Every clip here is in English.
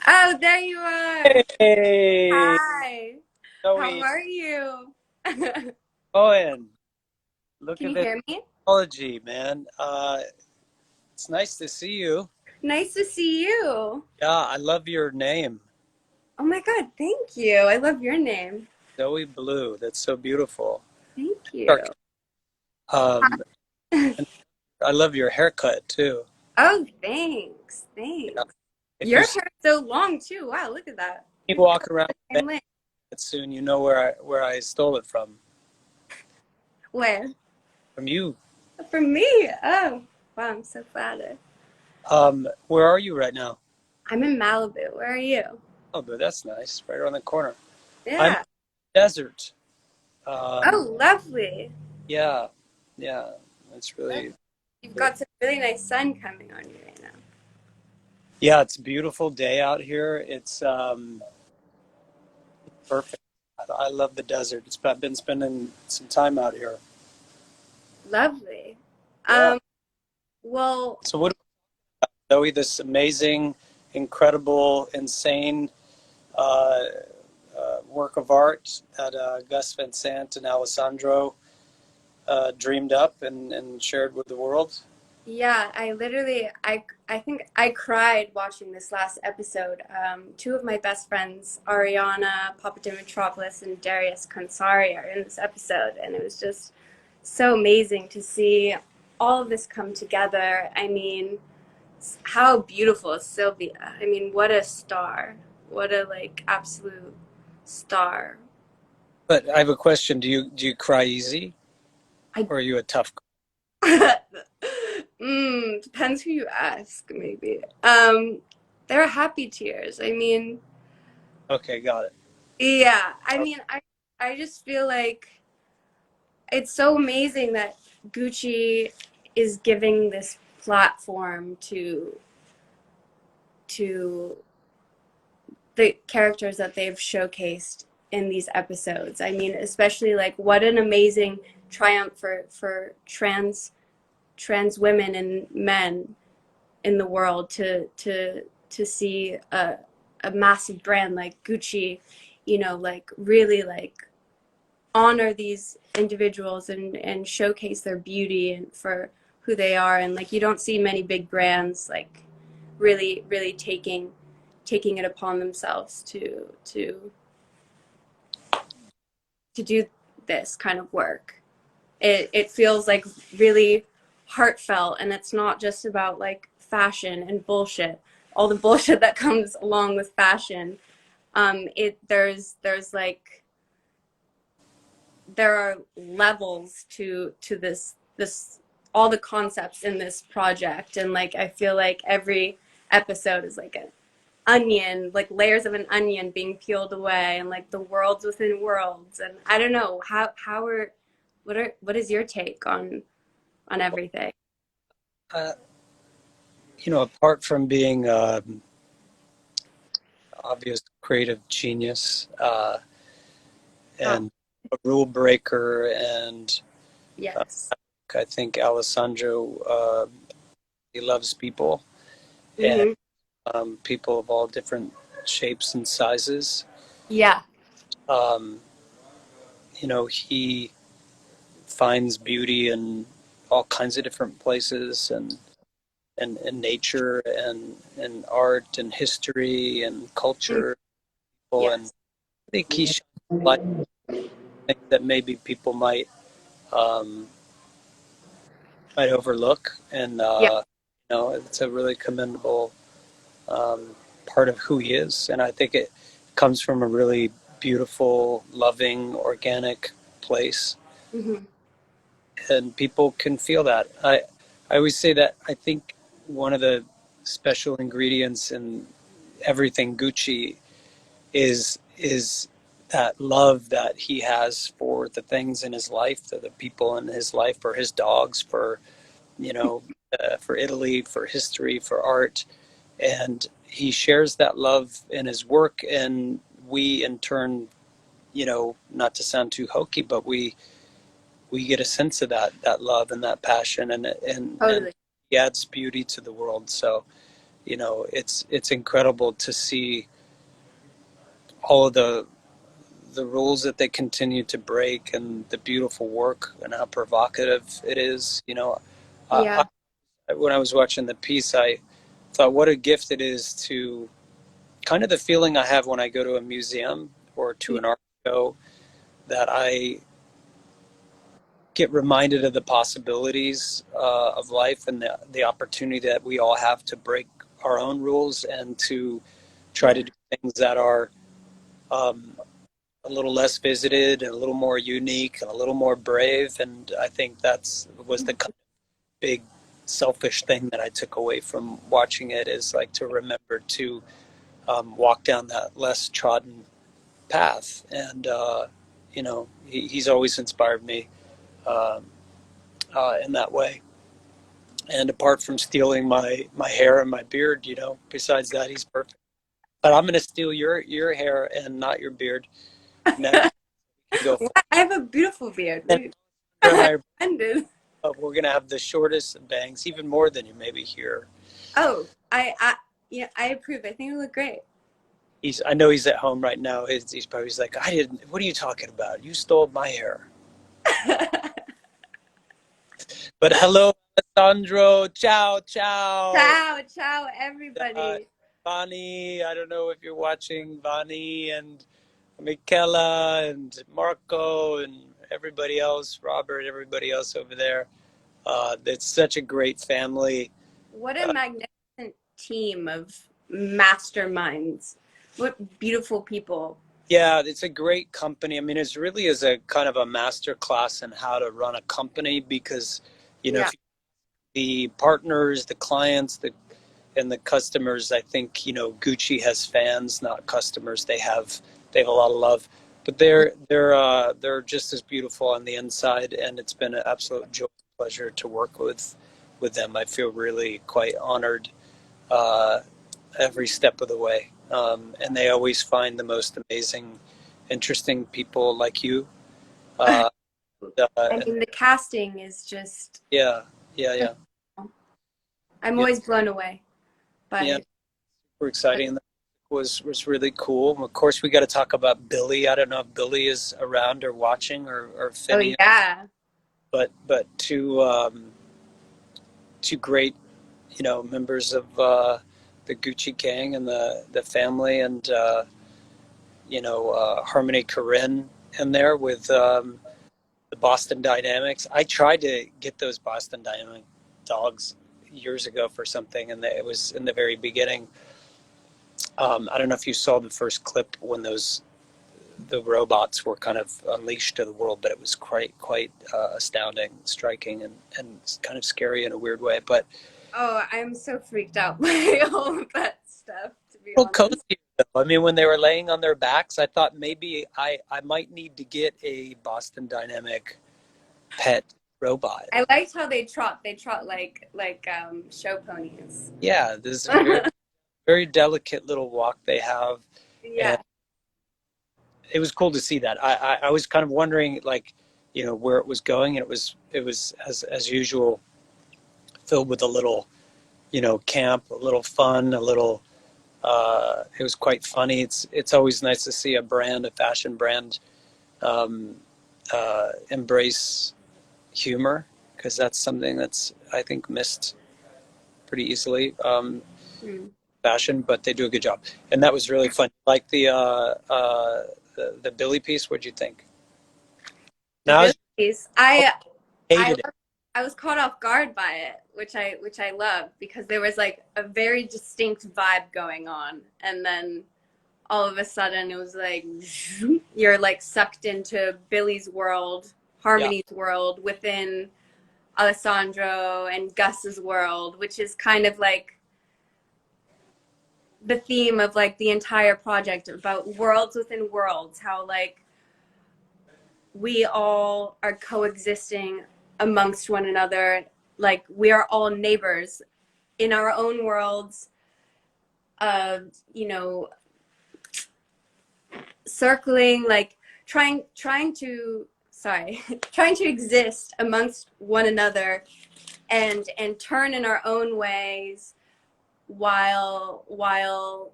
Oh, there you are. Hey, Hi. How Zoe, are you? Can Owen, look at you this hear me? technology, man. It's nice to see you. Nice to see you. Yeah, I love your name, Oh my God, thank you. I love your name. Zoe Blue. That's so beautiful. Thank you. Dark. And I love your haircut too. Oh, thanks. Yeah. Thanks. If Your you see hair's so long too. Wow, look at that. me You've got walk around the the same length. bed soon, you know where I stole it Where? from you. From me. Oh, wow, I'm so flattered. Where are you right now? I'm in Malibu. Where are you? Oh, but that's nice, right around the corner. I'm in Yeah. the desert. Um, Oh, lovely. yeah, yeah, that's Lovely. really. You've got some really nice sun coming on you right now. Yeah, it's a beautiful day out here. It's perfect. I love the desert. I've been spending some time out here. Lovely. Yeah. Um, well, So what, Zoe, this amazing, incredible, insane uh, work of art that Gus Van Sant and Alessandro dreamed up and shared with the world? yeah, I think I cried watching this last episode. Two of my best friends, Ariana Papadimitropolis and Darius Kansari, are in this episode, and it was just so amazing to see all of this come together. I mean, how beautiful is Sylvia? I mean, what a star. What a like absolute star. But I have a question. Do you cry easy, I or are you a tough? Depends who you ask, maybe. They're happy tears. I mean, Okay, got it. yeah. I just feel like it's so amazing that Gucci is giving this platform to the characters that they've showcased in these episodes. I mean, especially like what an amazing triumph for trans women and men in the world to see a massive brand like Gucci, like really like honor these individuals and showcase their beauty and for who they are. And like you don't see many big brands like really taking it upon themselves to do this kind of work. It feels like really heartfelt, and it's not just about like fashion and bullshit, all the bullshit that comes along with fashion. It there's like there are levels to this all the concepts in this project, and like I feel like every episode is like an onion, like layers of an onion being peeled away, and like the worlds within worlds. And I don't know how are what is your take on everything? Uh, apart from being obvious creative genius Oh, and a rule breaker, and uh, yes. I think Alessandro he loves people and Mm-hmm. people of all different shapes and sizes. Yeah. Um, he finds beauty in all kinds of different places and nature and art and history and Mm, culture. And yes. I think he shines light on things that maybe people um, might overlook, and Yeah. it's a really commendable part of who he is, and I think it comes from a really beautiful, loving, organic place, Mm-hmm. and people can feel that. I always say that I think one of the special ingredients in everything Gucci is that love that he has for the things in his life, the people in his life, for his dogs, you know, for Italy, for history, for art, and he shares that love in his work, and we in turn, not to sound too hokey, but we get a sense of that love and that passion, and Totally. he adds beauty to the world. So you know, it's incredible to see all of the rules that they continue to break and the beautiful work and how provocative it is. You know, Yeah. when I was watching the piece, I thought what a gift it is to kind of the feeling I have when I go to a museum or to Yeah. an art show, that I get reminded of the possibilities of life and the opportunity that we all have to break our own rules and to try to Yeah. do things that are um, a little less visited and a little more unique and a little more brave. And I think that's was the kind of big selfish thing that I took away from watching it, is like to remember to walk down that less trodden path. And you know, he's always inspired me um, in that way. And apart from stealing my hair and my beard, you know, besides that, he's perfect. But I'm going to steal your hair and not your beard next. You go for I have a beautiful beard. it. And I'm I, offended. we're going to have the shortest bangs, even more than you maybe hear. Oh, yeah, I approve. I think it look great. I know he's at home right now. He's probably like, I didn't. What are you talking about? You stole my hair. But hello, Alessandro. Ciao, ciao. Ciao, ciao, Uh, everybody. Vani, I don't know if you're watching. Vani and Michela and Marco and everybody else, Robert, everybody else over there. It's such a great family. What a Uh, magnificent team of masterminds. What beautiful people. yeah, it's a great company. I mean, it's really is a kind of a master class in how to run a company, because, you know, Yeah. if the partners, the clients, and the customers, I think, you know, Gucci has fans, not customers. They have a lot of love, but they're just as beautiful on the inside, and it's been an absolute joy and pleasure to work with them. I feel really quite honored uh, every step of the way, and they always find the most amazing, interesting people like you. Uh, I and mean, the casting is just, yeah, yeah, yeah, I'm yeah, always blown away yeah. by, Super exciting. That was really cool. Of course, we got to talk about Billy. I don't know if Billy is around or watching, or oh, Finney, yeah. but two great, you know, members of the Gucci gang and the family, and you know, Harmony Korine in there with the Boston Dynamics. I tried to get those Boston Dynamic dogs years ago for something, and it was in the very beginning. I don't know if you saw the first clip when the robots were kind of unleashed to the world, but it was quite astounding, striking, and kind of scary in a weird way. But Oh, I'm so freaked out by all of that stuff, to be a little honest. cozy, though. I mean, when they were laying on their backs, I thought maybe I might need to get a Boston Dynamic pet robot. I liked how they trot. They trot like show ponies. Yeah, this is a very delicate little walk they have, and Yeah. it was cool to see that. I was kind of wondering, like, you know, where it was going, and it was as usual, filled with a little, you know, camp, a little fun, a little. It was quite funny. It's always nice to see a fashion brand, um, embrace humor, because that's something that's, I think, missed pretty easily. Hmm. Fashion, but they do a good job, and that was really fun. Like the Billy piece. What'd you think? The Now Billies. I I hated it. I was caught off guard by it, which I love because there was like a very distinct vibe going on, and then all of a sudden it was like you're like sucked into Billy's world, Yeah, Harmony's world within Alessandro and Gus's world, which is kind of like the theme of like the entire project about worlds within worlds, how like we all are coexisting amongst one another, like we are all neighbors in our own worlds of, you know, circling, like trying to sorry trying to exist amongst one another and turn in our own ways, while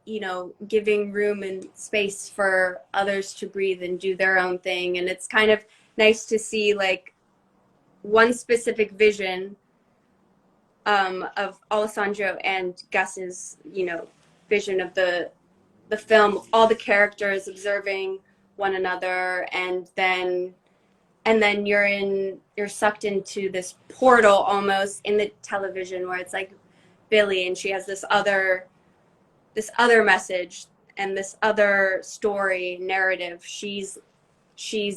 you know, giving room and space for others to breathe and do their own thing. And it's kind of nice to see like one specific vision of Alessandro and Gus's, you know, vision of the film, all the characters observing one another, and then you're sucked into this portal almost in the television where it's like Billy and she has this other message and this other story narrative she's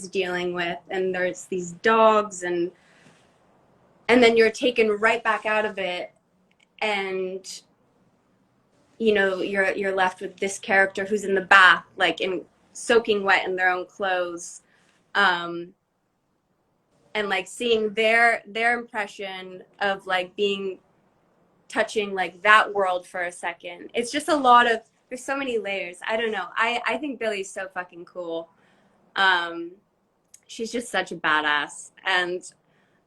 dealing with, and there's these dogs, and then you're taken right back out of it, and you know you're left with this character who's in the bath like in soaking wet in their own clothes, um and like seeing their impression of like being touching like that world for a second. It's just a lot of, there's so many layers. I don't know. I think Billy's so fucking cool. um she's just such a badass, and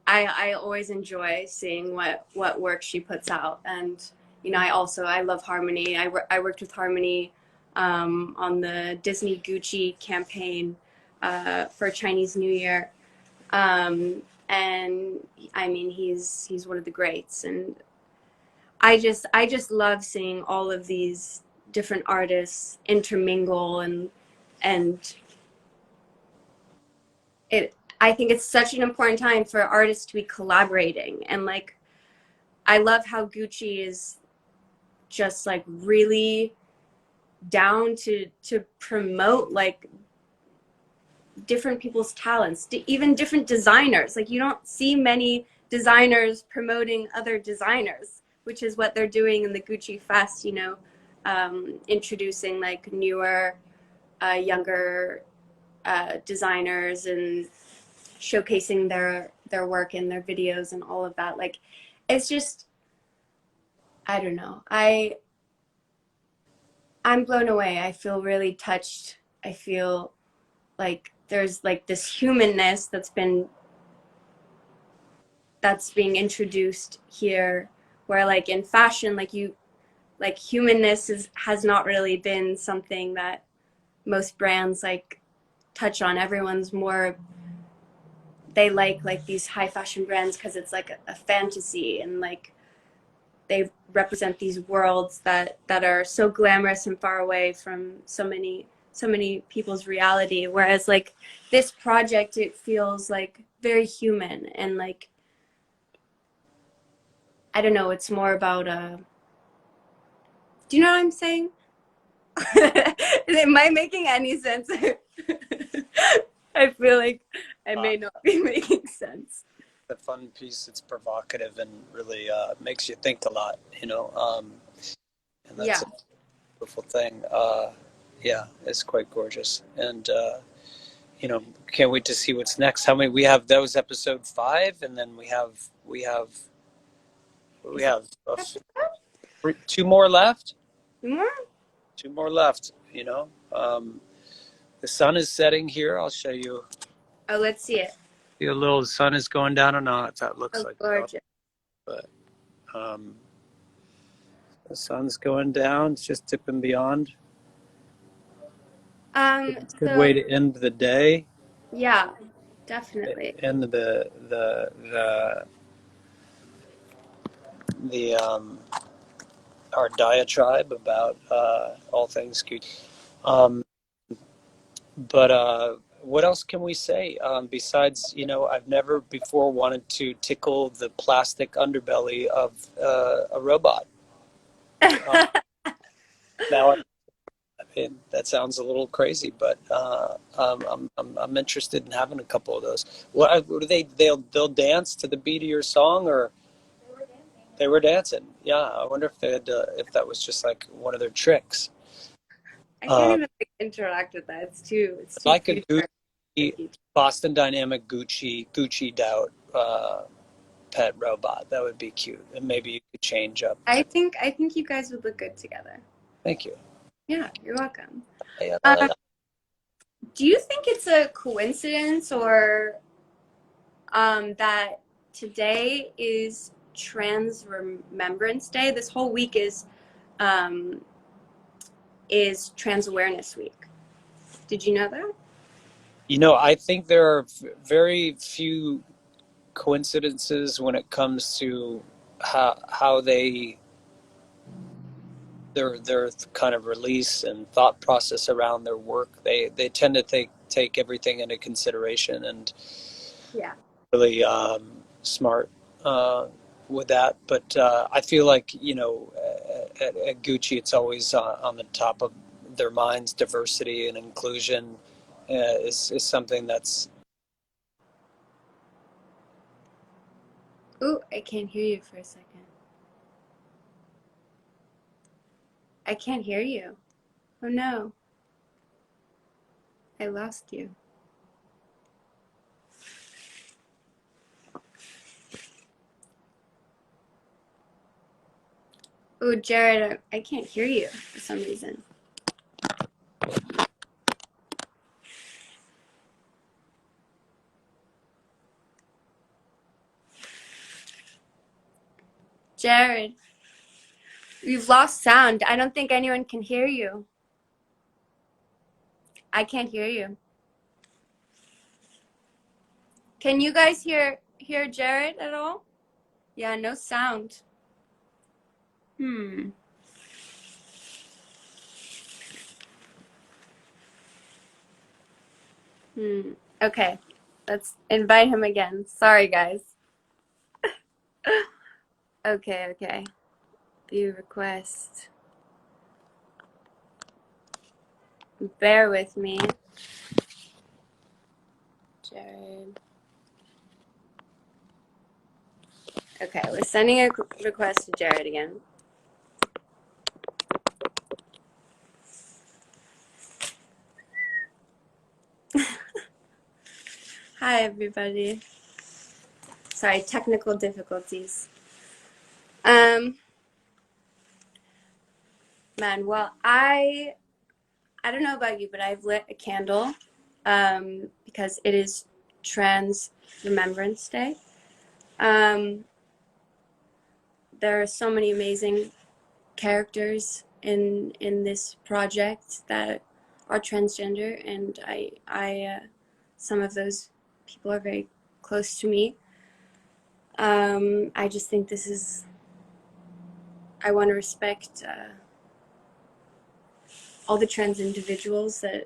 I always enjoy seeing what work she puts out. And you know, I love Harmony. I worked with Harmony on the Disney Gucci campaign for Chinese New Year, and I mean he's one of the greats. And I just love seeing all of these different artists intermingle, and it I think it's such an important time for artists to be collaborating. And like I love how Gucci is just like really down to promote like different people's talents, even different designers. Like you don't see many designers promoting other designers, which is what they're doing in the Gucci Fest, you know, introducing like newer, younger designers and showcasing their work in their videos and all of that. Like it's just, I don't know. I'm blown away. I feel really touched. I feel like there's like this humanness that's being introduced here, where like in fashion, like you like humanness has not really been something that most brands like touch on. Everyone's more, they like these high fashion brands because it's like a fantasy, and like they represent these worlds that are so glamorous and far away from so many people's reality. Whereas like this project, it feels like very human, and like I don't know, it's more about do you know what I'm saying? Am I making any sense? I feel like I Uh, may not be making sense. the fun piece, it's provocative and really makes you think a lot, you know, and that's Yeah. a beautiful thing. Yeah, it's quite gorgeous. And, you know, can't wait to see what's next. How many we have? That was episode 5, and then we Is it have two more left. more? Two more left. You know, the sun is setting here. I'll show you. Oh, let's see it. See a little sun is going down or not. That looks Oh, like no, gorgeous. but the sun's going down. It's just dipping beyond. It's a good So way to end the day. yeah, definitely. End the our diatribe about all things Gucci. Um, but what else can we say besides, you know, I've never before wanted to tickle the plastic underbelly of a robot. Now, I mean, that sounds a little crazy, but I'm interested in having a couple of those. What do they'll dance to the beat of your song, or they were dancing? Yeah, I wonder if they had if that was just like one of their tricks. I can't Um, even like, interact with that. It's too like a future. Gucci, Boston Dynamic Gucci out pet robot. That would be cute, and maybe you could change up. I think you guys would look good together. Thank you. Yeah, you're welcome. Yeah, Um, do you think it's a coincidence, or that today is Trans Remembrance Day. This whole week is Trans Awareness Week. Did you know that? I think there are very few coincidences when it comes to how their kind of release and thought process around their work. They tend to take everything into consideration and Yeah. really smart with that. But I feel like at Gucci, it's always on the top of their minds. Diversity and inclusion is something that's. Ooh, I can't hear you for a second. I can't hear you. Oh no, I lost you. Ooh, Jared, I can't hear you for some reason. Jared, you've lost sound. I don't think anyone can hear you. I can't hear you. Can you guys hear Jared at all? Yeah, no sound. Hmm. Hmm. Okay. Let's invite him again. Sorry, guys. Okay, okay. View request. Bear with me. Jared. Okay, we're sending a request to Jared again. Hi, everybody. Sorry, technical difficulties. Man, well, I don't know about you, but I've lit a candle because it is Trans Remembrance Day. There are so many amazing characters in this project that are transgender, and I some of those people are very close to me. I just think this is. I want to respect all the trans individuals that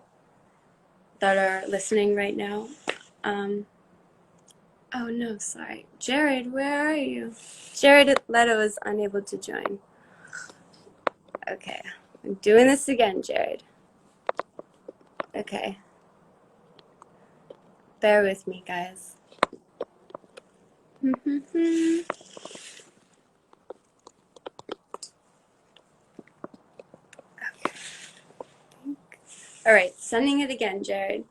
are listening right now. Um, oh no, sorry, Jared, where are you? Jared Leto is unable to join. Okay, I'm doing this again, Jared. Okay, bear with me, guys. Okay. All right, sending it again, Jared.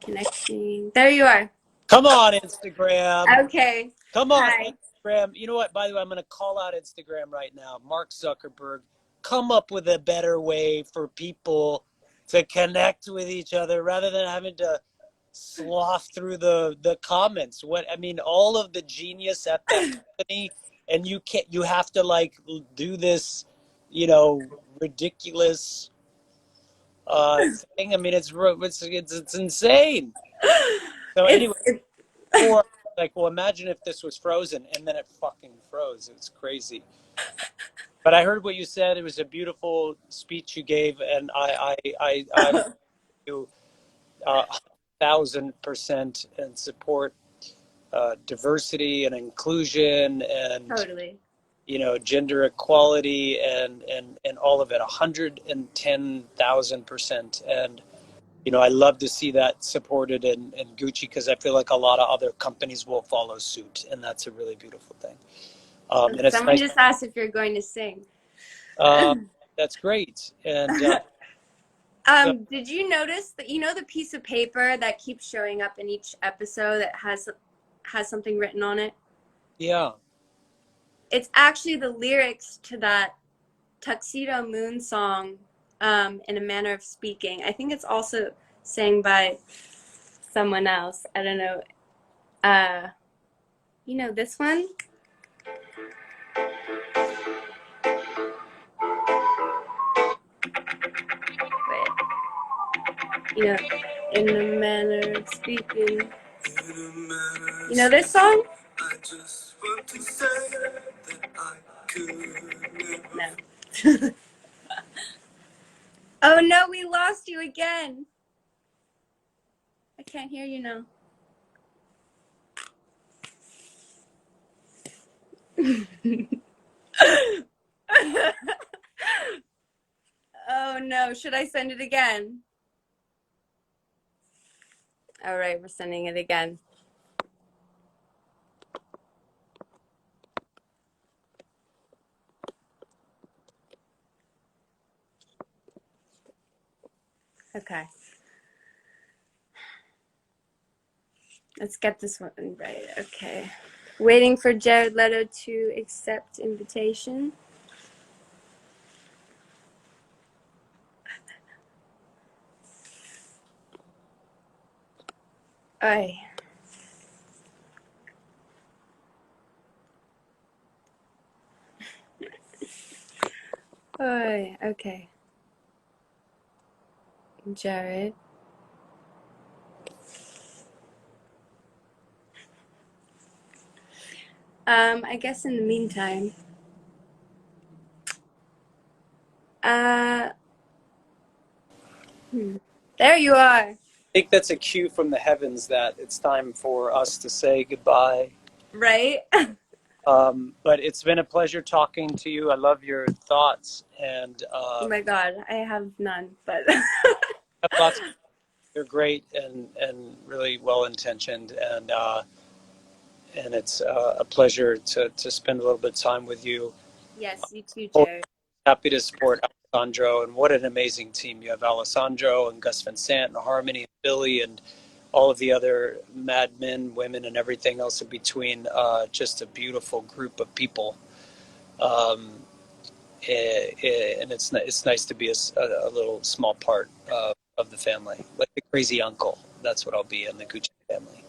Connecting. There you are. Come on, Instagram. Okay. Come on, Hi. Instagram. You know what? By the way, I'm going to call out Instagram right now. Mark Zuckerberg, come up with a better way for people to connect with each other rather than having to slough through the comments. What I mean, all of the genius at that company, and you have to like do this, ridiculous thing. I mean, it's insane. So anyway, It's or like, well, imagine if this was frozen and then it fucking froze. It's crazy. But I heard what you said. It was a beautiful speech you gave, and I you 1,000% and support diversity and inclusion and totally. gender equality and all of it 110,000%. And I love to see that supported in Gucci because I feel like a lot of other companies will follow suit, and that's a really beautiful thing. And it's Someone nice. just asked if you're going to sing. Uh, that's great. And so, Did you notice that the piece of paper that keeps showing up in each episode that has something written on it? yeah, It's actually the lyrics to that Tuxedo Moon song, in a manner of speaking. I think it's also sang by someone else. I don't know. Uh, You know this one? Wait. You know, in the manner of speaking. You know this song? I just want to say that I could. No. Oh no, we lost you again. I can't hear you now. Oh no, should I send it again? All right, we're sending it again. Okay. Let's get this one right. Okay. Waiting for Jared Leto to accept invitation. Aye. Aye. Okay. Jared. I guess in the meantime, uh, there you are. I think that's a cue from the heavens that it's time for us to say goodbye. Right? But it's been a pleasure talking to you. I love your thoughts, and Oh my God, I have none, but have lots. You're great and really well intentioned, and it's a pleasure to spend a little bit of time with you. yes, you too, Always Jared. happy to support Alessandro, and what an amazing team you have! Alessandro and Gus Van Sant and Harmony and Billy and all of the other mad men, women, and everything else in between. Just a beautiful group of people. Um, and it's nice to be a little small part of the family, like the crazy uncle. That's what I'll be in the Gucci family.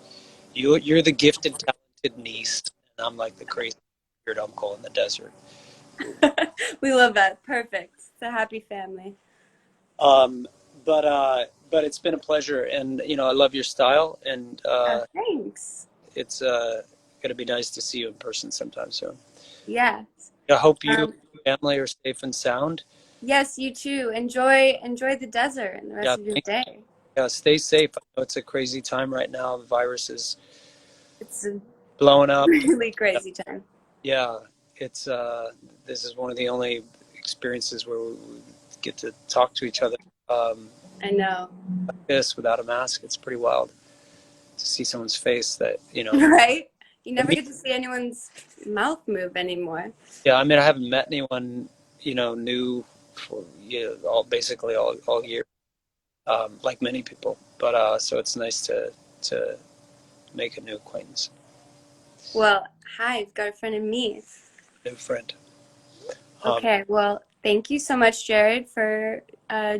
You're the gifted, talented niece, and I'm like the crazy weird uncle in the desert. We love that. Perfect. It's a happy family. Um, but it's been a pleasure, and I love your style, and Oh, thanks. it's gonna be nice to see you in person sometime soon. Yes. I hope you and Um, your family are safe and sound. yes, you too. Enjoy the desert and the Yeah, rest of your day. yeah, stay safe. I know it's a crazy time right now. The virus is It's a blowing up. really crazy time. Yeah, it's this is one of the only experiences where we get to talk to each other I know. like this without a mask. It's pretty wild to see someone's face that Right? You and never me. get to see anyone's mouth move anymore. Yeah, I mean, I haven't met anyone new for basically all year, like many people. But so it's nice to make a new acquaintance, Well, hi, you've got a friend in me. new friend. Um, Okay, well, thank you so much, Jared, for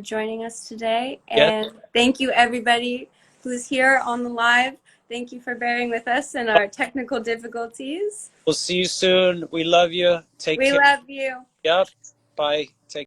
joining us today. yeah, And thank you, everybody who's here on the live. Thank you for bearing with us and our technical difficulties. we'll see you soon. We love you. Take We care. love you. Yep. Bye. Take